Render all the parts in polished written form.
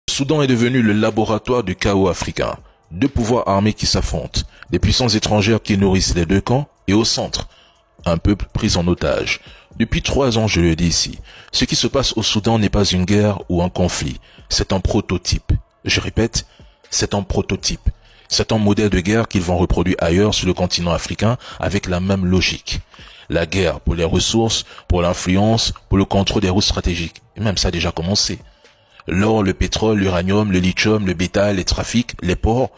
Le Soudan est devenu le laboratoire du chaos africain. Deux pouvoirs armés qui s'affrontent, des puissances étrangères qui nourrissent les deux camps, et au centre, un peuple pris en otage. Depuis 3 ans, je le dis ici, ce qui se passe au Soudan n'est pas une guerre ou un conflit, c'est un prototype. Je répète, c'est un prototype. C'est un modèle de guerre qu'ils vont reproduire ailleurs sur le continent africain avec la même logique. La guerre pour les ressources, pour l'influence, pour le contrôle des routes stratégiques. Et même ça a déjà commencé. L'or, le pétrole, l'uranium, le lithium, le bétail, les trafics, les ports.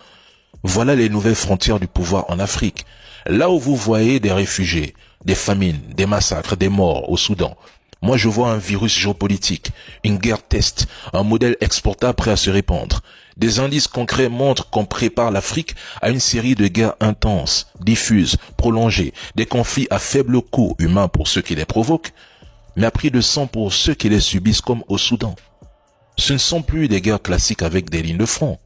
Voilà les nouvelles frontières du pouvoir en Afrique. Là où vous voyez des réfugiés, des famines, des massacres, des morts au Soudan, moi je vois un virus géopolitique, une guerre test, un modèle exportable prêt à se répandre. Des indices concrets montrent qu'on prépare l'Afrique à une série de guerres intenses, diffuses, prolongées, des conflits à faible coût humain pour ceux qui les provoquent, mais à prix de sang pour ceux qui les subissent comme au Soudan. Ce ne sont plus des guerres classiques avec des lignes de front.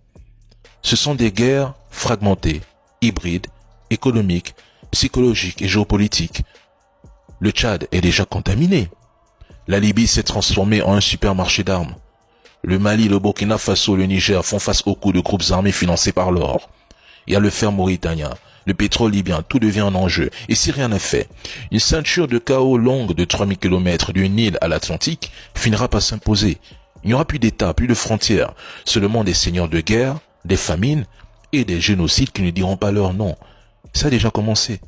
Ce sont des guerres fragmentées, hybrides, économiques, psychologiques et géopolitiques. Le Tchad est déjà contaminé. La Libye s'est transformée en un supermarché d'armes. Le Mali, le Burkina Faso, le Niger font face aux coups de groupes armés financés par l'or. Il y a le fer mauritanien, le pétrole libyen, tout devient un enjeu. Et si rien n'est fait, une ceinture de chaos longue de 3000 km du Nil à l'Atlantique finira par s'imposer. Il n'y aura plus d'État, plus de frontières, seulement des seigneurs de guerre, des famines et des génocides qui ne diront pas leur nom. Ça a déjà commencé.